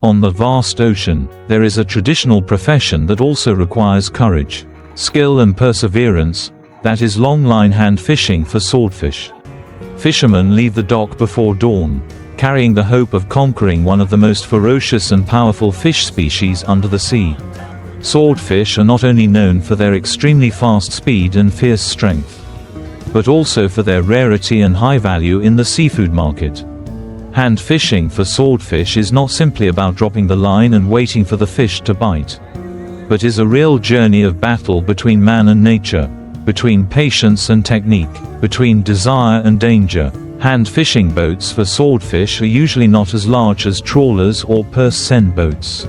On the vast ocean, there is a traditional profession that also requires courage, skill and perseverance, that is longline hand fishing for swordfish. Fishermen leave the dock before dawn, carrying the hope of conquering one of the most ferocious and powerful fish species under the sea. Swordfish are not only known for their extremely fast speed and fierce strength, but also for their rarity and high value in the seafood market. Hand fishing for swordfish is not simply about dropping the line and waiting for the fish to bite, but is a real journey of battle between man and nature, between patience and technique, between desire and danger. Hand fishing boats for swordfish are usually not as large as trawlers or purse seine boats,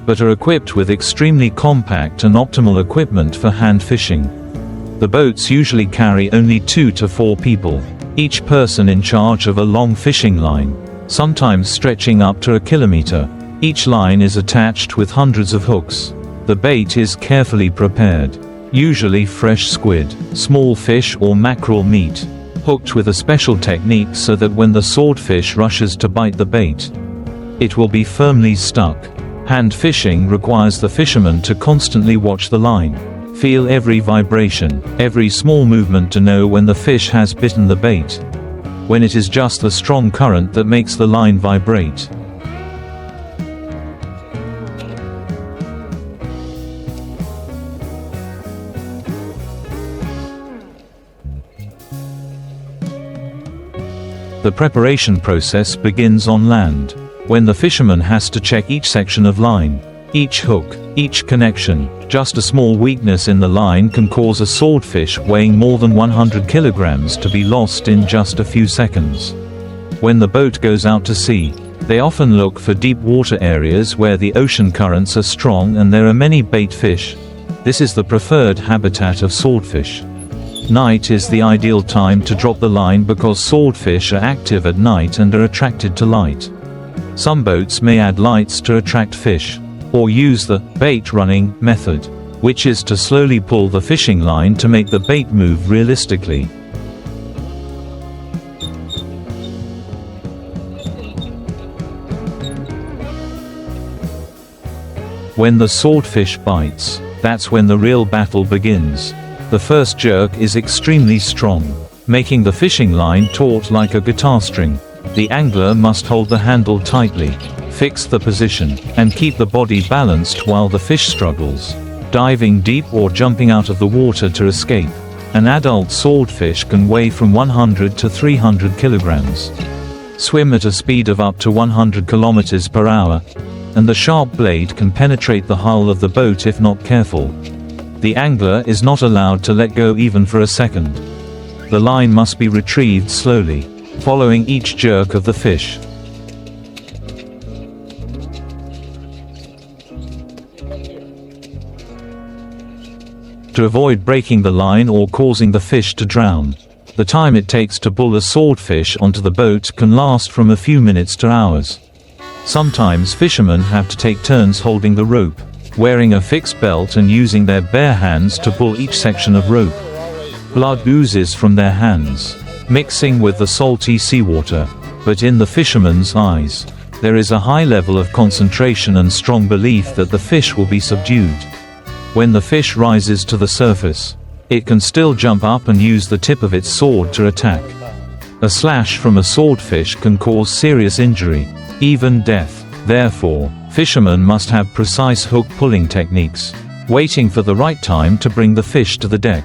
but are equipped with extremely compact and optimal equipment for hand fishing. The boats usually carry only 2 to 4 people, each person in charge of a long fishing line, sometimes stretching up to a kilometer. Each line is attached with hundreds of hooks. The bait is carefully prepared, usually fresh squid, small fish or mackerel meat, hooked with a special technique so that when the swordfish rushes to bite the bait, it will be firmly stuck. Hand fishing requires the fisherman to constantly watch the line, feel every vibration, every small movement to know when the fish has bitten the bait, when it is just the strong current that makes the line vibrate. The preparation process begins on land, when the fisherman has to check each section of line, each hook, each connection. Just a small weakness in the line can cause a swordfish weighing more than 100 kilograms to be lost in just a few seconds. When the boat goes out to sea, they often look for deep water areas where the ocean currents are strong and there are many bait fish. This is the preferred habitat of swordfish. Night is the ideal time to drop the line because swordfish are active at night and are attracted to light. Some boats may add lights to attract fish, or use the bait running method, which is to slowly pull the fishing line to make the bait move realistically. When the swordfish bites, that's when the real battle begins. The first jerk is extremely strong, making the fishing line taut like a guitar string. The angler must hold the handle tightly, fix the position, and keep the body balanced while the fish struggles, diving deep or jumping out of the water to escape. An adult swordfish can weigh from 100 to 300 kilograms, swim at a speed of up to 100 kilometers per hour, and the sharp blade can penetrate the hull of the boat if not careful. The angler is not allowed to let go even for a second. The line must be retrieved slowly, following each jerk of the fish. To avoid breaking the line or causing the fish to drown, the time it takes to pull a swordfish onto the boat can last from a few minutes to hours. Sometimes fishermen have to take turns holding the rope, wearing a fixed belt and using their bare hands to pull each section of rope. Blood oozes from their hands, mixing with the salty seawater, but in the fisherman's eyes, there is a high level of concentration and strong belief that the fish will be subdued. When the fish rises to the surface, it can still jump up and use the tip of its sword to attack. A slash from a swordfish can cause serious injury, even death. Therefore, fishermen must have precise hook pulling techniques, waiting for the right time to bring the fish to the deck.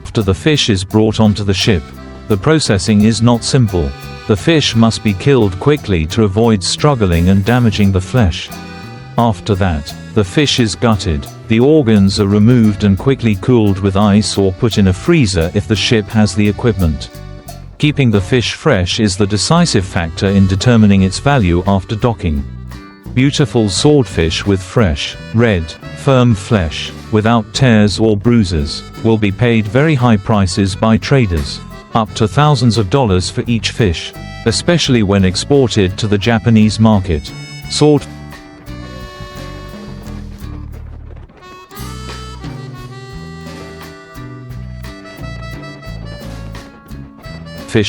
After the fish is brought onto the ship, the processing is not simple. The fish must be killed quickly to avoid struggling and damaging the flesh. After that, the fish is gutted. The organs are removed and quickly cooled with ice or put in a freezer if the ship has the equipment. Keeping the fish fresh is the decisive factor in determining its value after docking. Beautiful swordfish with fresh, red, firm flesh, without tears or bruises, will be paid very high prices by traders, up to thousands of dollars for each fish. especially when exported to the Japanese market. Swordfish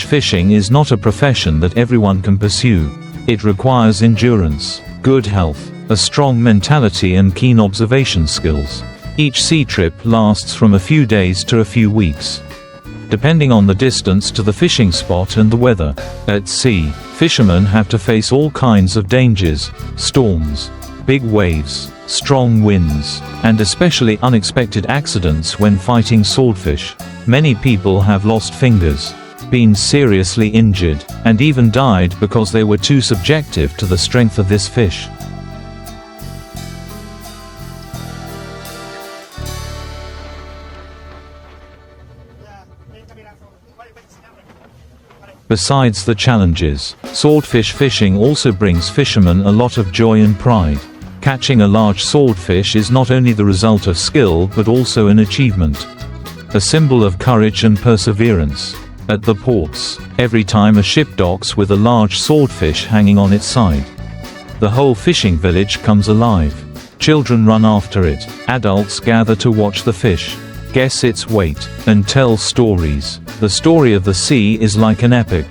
fishing is not a profession that everyone can pursue. It requires endurance, good health, a strong mentality and keen observation skills. Each sea trip lasts from a few days to a few weeks, depending on the distance to the fishing spot and the weather. At sea, fishermen have to face all kinds of dangers: storms, big waves, strong winds, and especially unexpected accidents when fighting swordfish. Many people have lost fingers, been seriously injured, and even died because they were too subjective to the strength of this fish. Besides the challenges, swordfish fishing also brings fishermen a lot of joy and pride. Catching a large swordfish is not only the result of skill but also an achievement, a symbol of courage and perseverance. At the ports, every time a ship docks with a large swordfish hanging on its side, the whole fishing village comes alive. Children run after it, adults gather to watch the fish, guess its weight, and tell stories. The story of the sea is like an epic.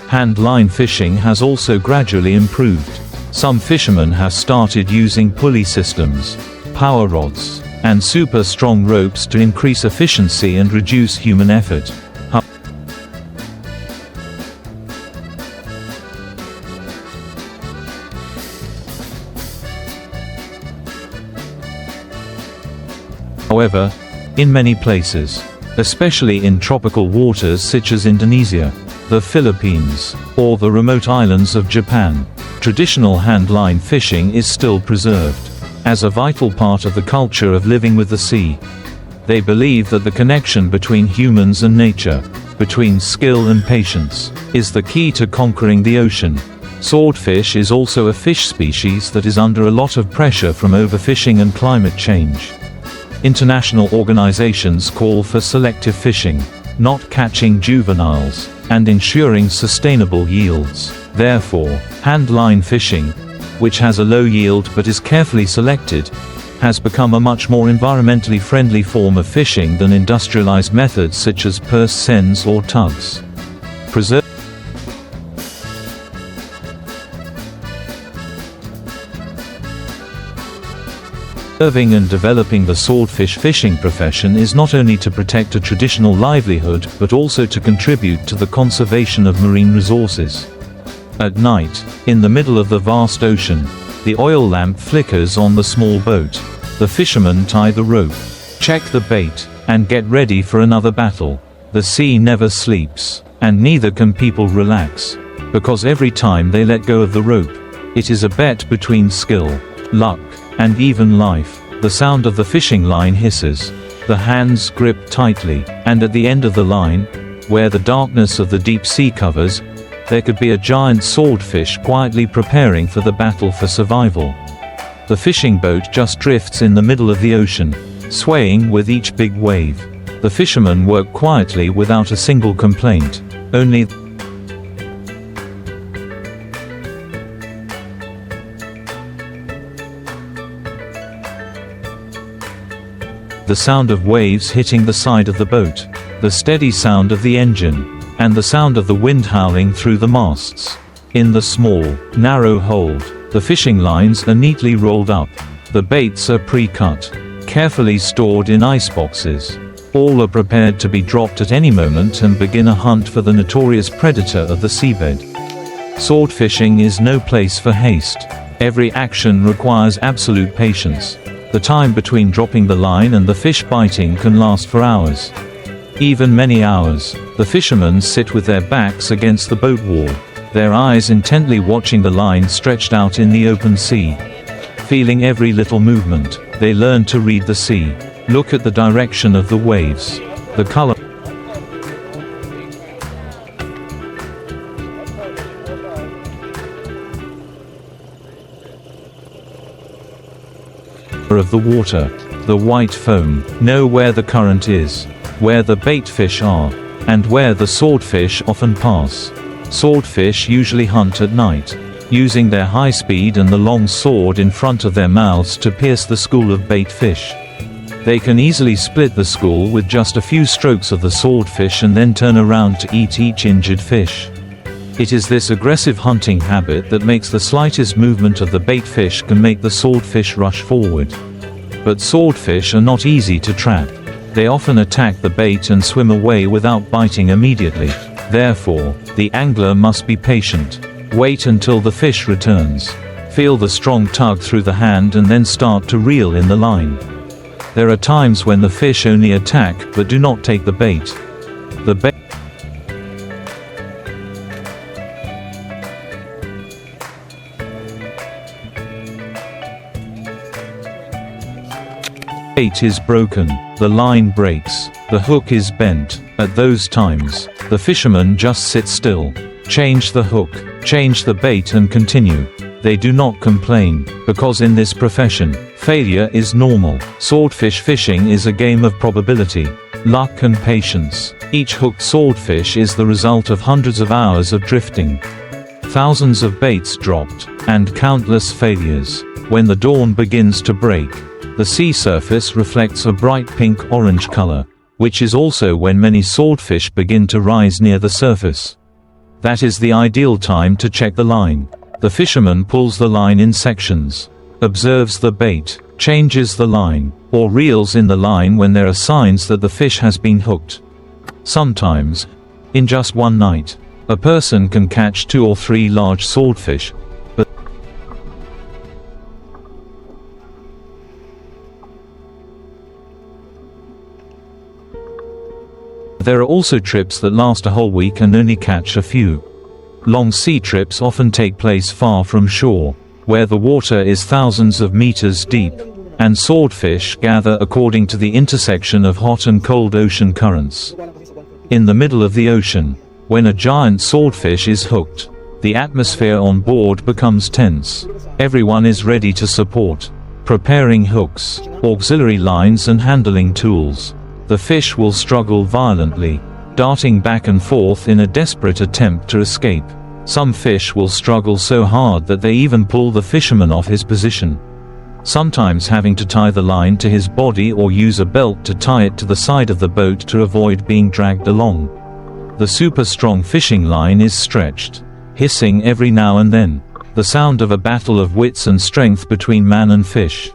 Hand-line fishing has also gradually improved. Some fishermen have started using pulley systems, power rods, and super strong ropes to increase efficiency and reduce human effort. However, in many places, especially in tropical waters such as Indonesia, the Philippines, or the remote islands of Japan, traditional hand-line fishing is still preserved as a vital part of the culture of living with the sea. They believe that the connection between humans and nature, between skill and patience, is the key to conquering the ocean. Swordfish is also a fish species that is under a lot of pressure from overfishing and climate change. International organizations call for selective fishing, not catching juveniles, and ensuring sustainable yields. Therefore, hand-line fishing, which has a low yield but is carefully selected, has become a much more environmentally friendly form of fishing than industrialized methods such as purse seines or tugs. Preserving and developing the swordfish fishing profession is not only to protect a traditional livelihood but also to contribute to the conservation of marine resources. At night, in the middle of the vast ocean, the oil lamp flickers on the small boat. The fishermen tie the rope, check the bait, and get ready for another battle. The sea never sleeps, and neither can people relax, because every time they let go of the rope, it is a bet between skill, luck, and even life. The sound of the fishing line hisses, the hands grip tightly, and at the end of the line, where the darkness of the deep sea covers, there could be a giant swordfish quietly preparing for the battle for survival. The fishing boat just drifts in the middle of the ocean, swaying with each big wave. The fishermen work quietly without a single complaint. Only the sound of waves hitting the side of the boat, the steady sound of the engine, and the sound of the wind howling through the masts. In the small, narrow hold, the fishing lines are neatly rolled up. The baits are pre-cut, carefully stored in ice boxes. All are prepared to be dropped at any moment and begin a hunt for the notorious predator of the seabed. Sword fishing is no place for haste. Every action requires absolute patience. The time between dropping the line and the fish biting can last for hours. Even many hours. The fishermen sit with their backs against the boat wall, their eyes intently watching the line stretched out in the open sea. Feeling every little movement, they learn to read the sea. Look at the direction of the waves, the color of the water, the white foam, know where the current is, where the bait fish are, and where the swordfish often pass. Swordfish usually hunt at night, using their high speed and the long sword in front of their mouths to pierce the school of bait fish. They can easily split the school with just a few strokes of the swordfish and then turn around to eat each injured fish. It is this aggressive hunting habit that makes the slightest movement of the bait fish can make the swordfish rush forward. But swordfish are not easy to trap. They often attack the bait and swim away without biting immediately. Therefore, the angler must be patient. Wait until the fish returns. Feel the strong tug through the hand and then start to reel in the line. There are times when the fish only attack but do not take the bait. The bait is broken, the line breaks, the hook is bent. At those times, the fisherman just sits still. Change the hook, change the bait and continue. They do not complain, because in this profession, failure is normal. Swordfish fishing is a game of probability, luck and patience. Each hooked swordfish is the result of hundreds of hours of drifting. Thousands of baits dropped, and countless failures. When the dawn begins to break, the sea surface reflects a bright pink-orange color, which is also when many swordfish begin to rise near the surface. That is the ideal time to check the line. The fisherman pulls the line in sections, observes the bait, changes the line, or reels in the line when there are signs that the fish has been hooked. Sometimes, in just one night, a person can catch 2 or 3 large swordfish, but there are also trips that last a whole week and only catch a few. Long sea trips often take place far from shore, where the water is thousands of meters deep, and swordfish gather according to the intersection of hot and cold ocean currents. In the middle of the ocean, when a giant swordfish is hooked, the atmosphere on board becomes tense. Everyone is ready to support, preparing hooks, auxiliary lines and handling tools. The fish will struggle violently, darting back and forth in a desperate attempt to escape. Some fish will struggle so hard that they even pull the fisherman off his position, sometimes having to tie the line to his body or use a belt to tie it to the side of the boat to avoid being dragged along. The super strong fishing line is stretched, hissing every now and then, the sound of a battle of wits and strength between man and fish.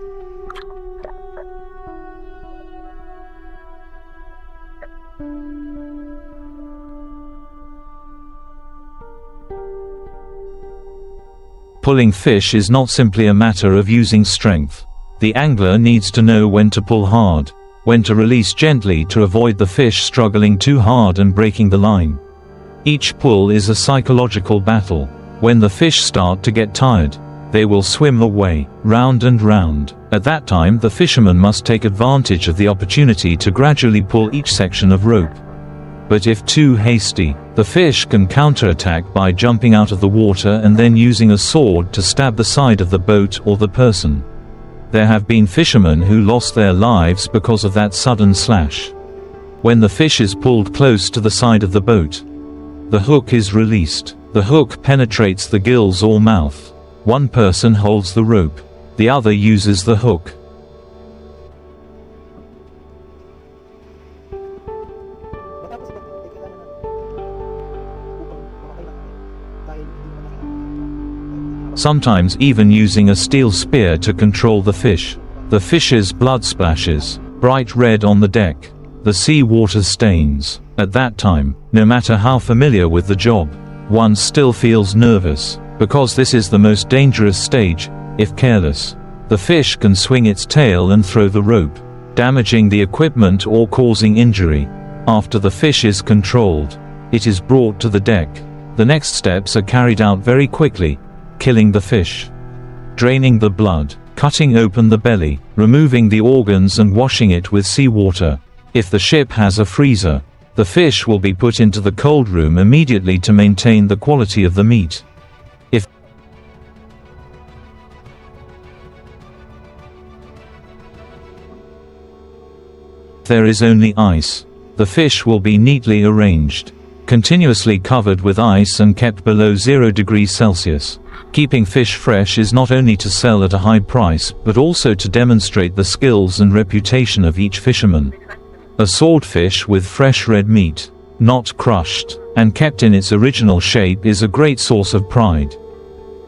Pulling fish is not simply a matter of using strength. The angler needs to know when to pull hard, when to release gently to avoid the fish struggling too hard and breaking the line. Each pull is a psychological battle. When the fish start to get tired, they will swim away, round and round. At that time, the fisherman must take advantage of the opportunity to gradually pull each section of rope. But if too hasty, the fish can counterattack by jumping out of the water and then using a sword to stab the side of the boat or the person. There have been fishermen who lost their lives because of that sudden slash. When the fish is pulled close to the side of the boat, the hook is released. The hook penetrates the gills or mouth. One person holds the rope, the other uses the hook. Sometimes even using a steel spear to control the fish. The fish's blood splashes, bright red on the deck. The sea water stains. At that time, no matter how familiar with the job, one still feels nervous, because this is the most dangerous stage. If careless, the fish can swing its tail and throw the rope, damaging the equipment or causing injury. After the fish is controlled, it is brought to the deck. The next steps are carried out very quickly. Killing the fish, draining the blood, cutting open the belly, removing the organs and washing it with seawater. If the ship has a freezer, the fish will be put into the cold room immediately to maintain the quality of the meat. If there is only ice, the fish will be neatly arranged. continuously covered with ice and kept below 0 degrees Celsius. Keeping fish fresh is not only to sell at a high price, but also to demonstrate the skills and reputation of each fisherman. A swordfish with fresh red meat, not crushed, and kept in its original shape is a great source of pride.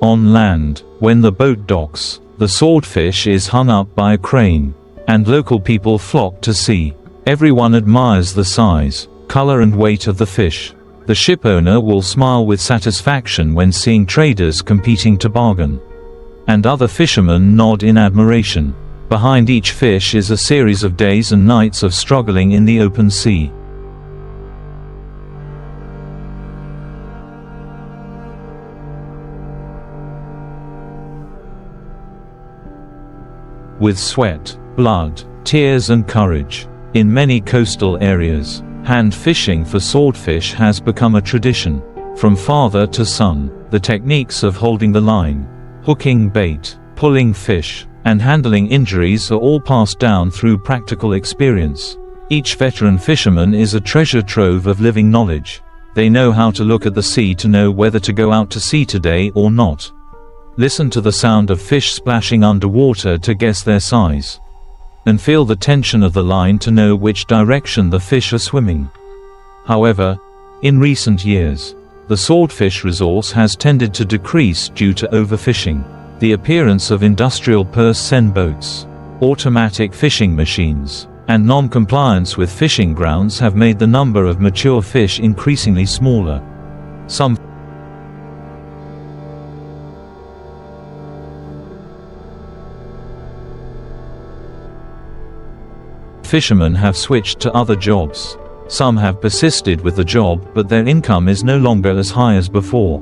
On land, when the boat docks, the swordfish is hung up by a crane, and local people flock to see. Everyone admires the size, color and weight of the fish. The ship owner will smile with satisfaction when seeing traders competing to bargain. And other fishermen nod in admiration. Behind each fish is a series of days and nights of struggling in the open sea. With sweat, blood, tears and courage. In many coastal areas, hand fishing for swordfish has become a tradition. From father to son, the techniques of holding the line, hooking bait, pulling fish, and handling injuries are all passed down through practical experience. Each veteran fisherman is a treasure trove of living knowledge. They know how to look at the sea to know whether to go out to sea today or not. Listen to the sound of fish splashing underwater to guess their size. And feel the tension of the line to know which direction the fish are swimming. However, in recent years, the swordfish resource has tended to decrease due to overfishing. The appearance of industrial purse seine boats, automatic fishing machines, and non-compliance with fishing grounds have made the number of mature fish increasingly smaller. Some fishermen have switched to other jobs. Some have persisted with the job, but their income is no longer as high as before.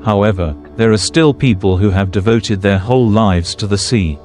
However, there are still people who have devoted their whole lives to the sea,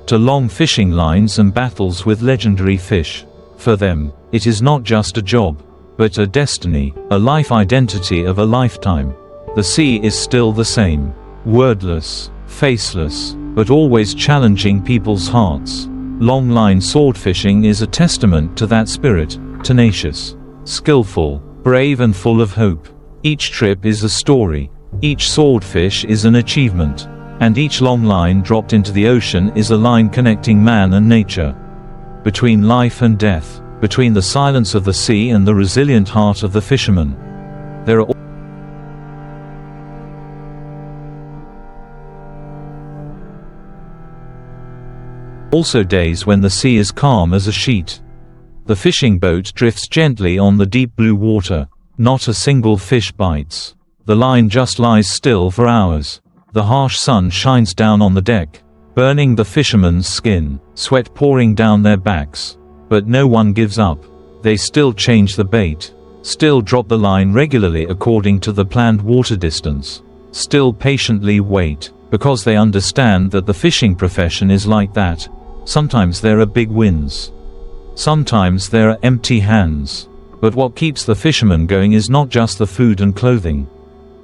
to long fishing lines and battles with legendary fish. For them, it is not just a job, but a destiny, a life identity of a lifetime. The sea is still the same, wordless, faceless, but always challenging people's hearts. Longline swordfishing is a testament to that spirit, tenacious, skillful, brave and full of hope. Each trip is a story, each swordfish is an achievement, and each long line dropped into the ocean is a line connecting man and nature. Between life and death, between the silence of the sea and the resilient heart of the fisherman, there are also days when the sea is calm as a sheet. The fishing boat drifts gently on the deep blue water. Not a single fish bites. The line just lies still for hours. The harsh sun shines down on the deck, burning the fishermen's skin, sweat pouring down their backs. But no one gives up. They still change the bait, still drop the line regularly according to the planned water distance, still patiently wait, because they understand that the fishing profession is like that. Sometimes there are big wins. Sometimes there are empty hands. But what keeps the fisherman going is not just the food and clothing,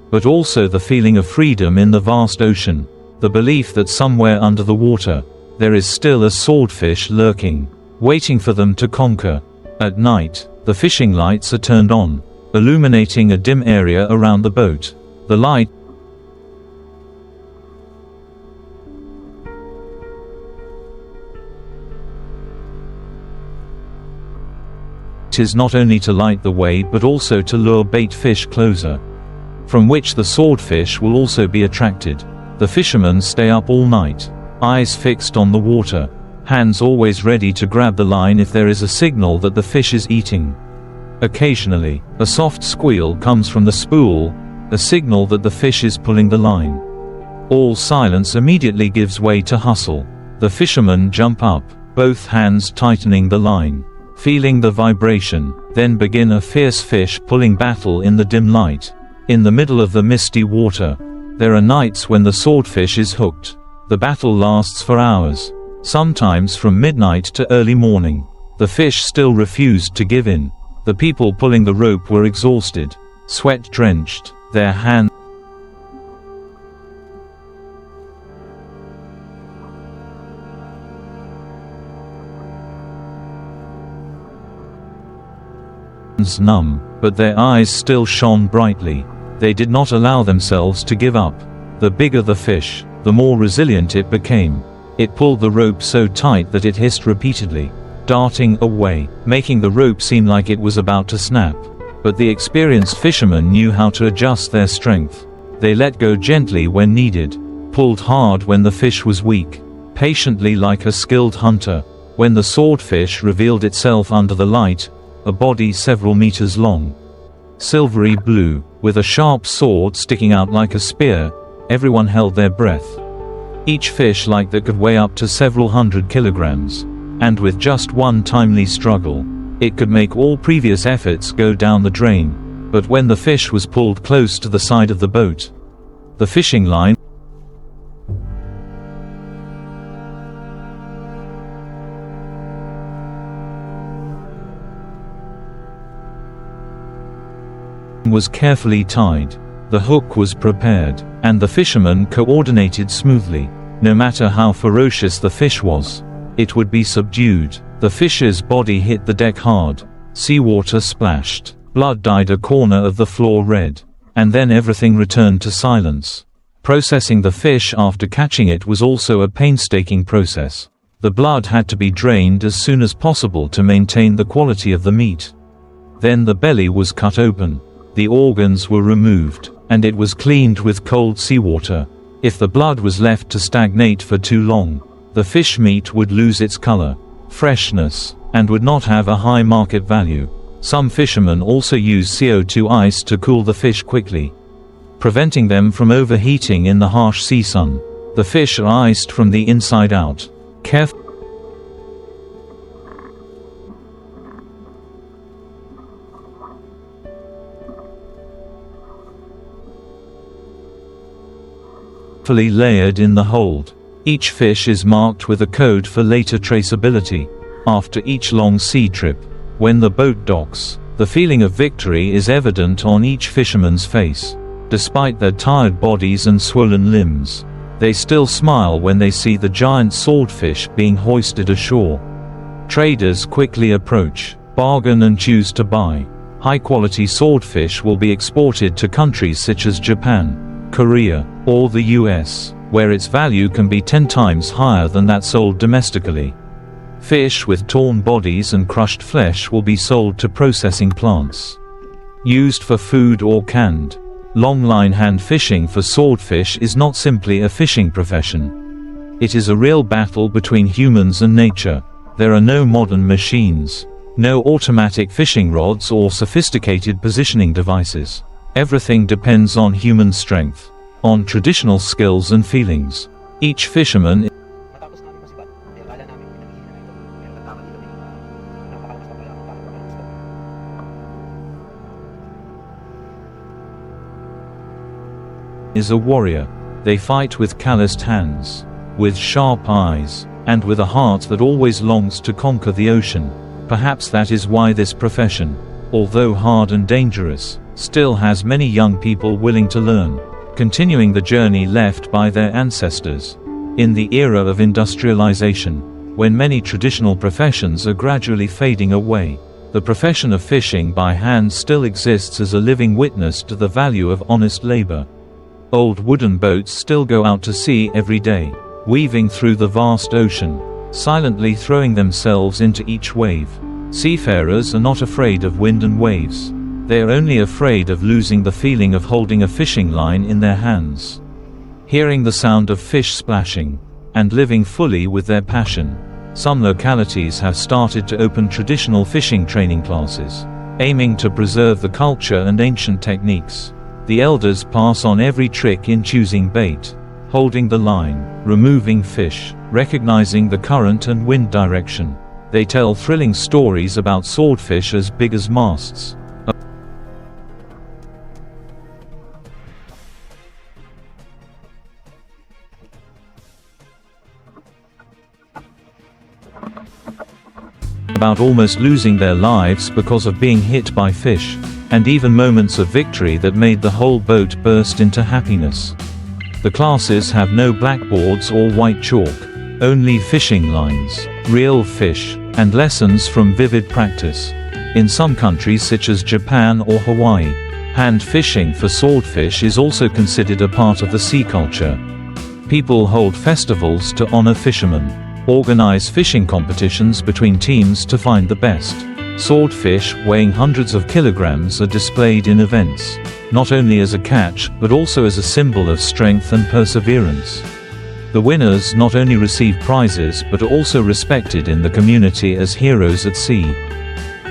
but also the feeling of freedom in the vast ocean, the belief that somewhere under the water, there is still a swordfish lurking, waiting for them to conquer. At night, the fishing lights are turned on, illuminating a dim area around the boat. The light is not only to light the way but also to lure bait fish closer, from which the swordfish will also be attracted. The fishermen stay up all night, eyes fixed on the water, hands always ready to grab the line if there is a signal that the fish is eating. Occasionally, a soft squeal comes from the spool, a signal that the fish is pulling the line. All silence immediately gives way to hustle. The fishermen jump up, both hands tightening the line, feeling the vibration, then begin a fierce fish pulling battle in the dim light. In the middle of the misty water, there are nights when the swordfish is hooked. The battle lasts for hours, sometimes from midnight to early morning. The fish still refused to give in. The people pulling the rope were exhausted, sweat-drenched, their hands numb, but their eyes still shone brightly. They did not allow themselves to give up. The bigger the fish, the more resilient it became. It pulled the rope so tight that it hissed repeatedly, darting away, making the rope seem like it was about to snap. But the experienced fishermen knew how to adjust their strength. They let go gently when needed, pulled hard when the fish was weak, patiently like a skilled hunter. When the swordfish revealed itself under the light, a body several meters long, silvery blue, with a sharp sword sticking out like a spear, everyone held their breath. Each fish like that could weigh up to several hundred kilograms, and with just one timely struggle, it could make all previous efforts go down the drain. But when the fish was pulled close to the side of the boat, the fishing line was carefully tied. The hook was prepared, and the fishermen coordinated smoothly. No matter how ferocious the fish was, it would be subdued. The fish's body hit the deck hard. Seawater splashed. Blood dyed a corner of the floor red. And then everything returned to silence. Processing the fish after catching it was also a painstaking process. The blood had to be drained as soon as possible to maintain the quality of the meat. Then the belly was cut open. The organs were removed, and it was cleaned with cold seawater. If the blood was left to stagnate for too long, the fish meat would lose its color, freshness, and would not have a high market value. Some fishermen also use CO2 ice to cool the fish quickly, preventing them from overheating in the harsh sea sun. The fish are iced from the inside out. Carefully layered in the hold. Each fish is marked with a code for later traceability. After each long sea trip, when the boat docks, the feeling of victory is evident on each fisherman's face. Despite their tired bodies and swollen limbs, they still smile when they see the giant swordfish being hoisted ashore. Traders quickly approach, bargain and choose to buy. High-quality swordfish will be exported to countries such as Japan, Korea, or the US, where its value can be 10 times higher than that sold domestically. Fish with torn bodies and crushed flesh will be sold to processing plants, used for food or canned. Longline hand fishing for swordfish is not simply a fishing profession. It is a real battle between humans and nature. There are no modern machines, no automatic fishing rods or sophisticated positioning devices. Everything depends on human strength, on traditional skills and feelings. Each fisherman is a warrior. They fight with calloused hands, with sharp eyes, and with a heart that always longs to conquer the ocean. Perhaps that is why this profession, although hard and dangerous, still has many young people willing to learn, continuing the journey left by their ancestors. In the era of industrialization, when many traditional professions are gradually fading away, the profession of fishing by hand still exists as a living witness to the value of honest labor. Old wooden boats still go out to sea every day, weaving through the vast ocean, silently throwing themselves into each wave. Seafarers are not afraid of wind and waves. They are only afraid of losing the feeling of holding a fishing line in their hands, hearing the sound of fish splashing, and living fully with their passion. Some localities have started to open traditional fishing training classes, aiming to preserve the culture and ancient techniques. The elders pass on every trick in choosing bait, holding the line, removing fish, recognizing the current and wind direction. They tell thrilling stories about swordfish as big as masts, about almost losing their lives because of being hit by fish, and even moments of victory that made the whole boat burst into happiness. The classes have no blackboards or white chalk, only fishing lines, real fish, and lessons from vivid practice. In some countries such as Japan or Hawaii, hand fishing for swordfish is also considered a part of the sea culture. People hold festivals to honor fishermen, organize fishing competitions between teams to find the best. Swordfish weighing hundreds of kilograms are displayed in events, not only as a catch but also as a symbol of strength and perseverance. The winners not only receive prizes but are also respected in the community as heroes at sea.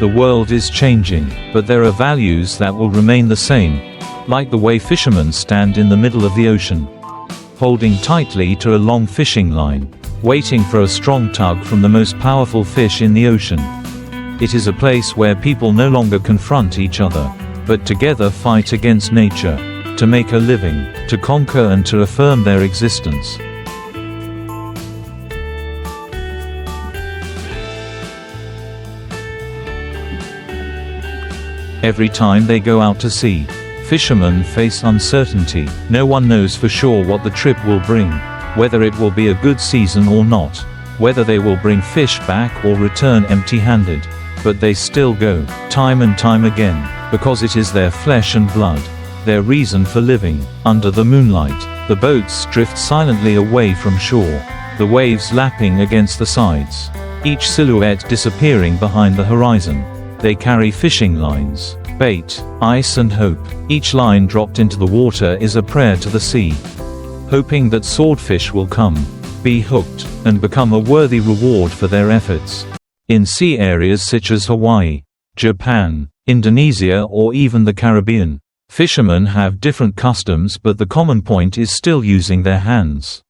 The world is changing, but there are values that will remain the same, like the way fishermen stand in the middle of the ocean, holding tightly to a long fishing line, waiting for a strong tug from the most powerful fish in the ocean. It is a place where people no longer confront each other, but together fight against nature, to make a living, to conquer and to affirm their existence. Every time they go out to sea, fishermen face uncertainty. No one knows for sure what the trip will bring, whether it will be a good season or not, whether they will bring fish back or return empty-handed. But they still go, time and time again, because it is their flesh and blood, their reason for living. Under the moonlight, the boats drift silently away from shore, the waves lapping against the sides, each silhouette disappearing behind the horizon. They carry fishing lines, bait, ice and hope. Each line dropped into the water is a prayer to the sea, hoping that swordfish will come, be hooked, and become a worthy reward for their efforts. In sea areas such as Hawaii, Japan, Indonesia or even the Caribbean, fishermen have different customs, but the common point is still using their hands.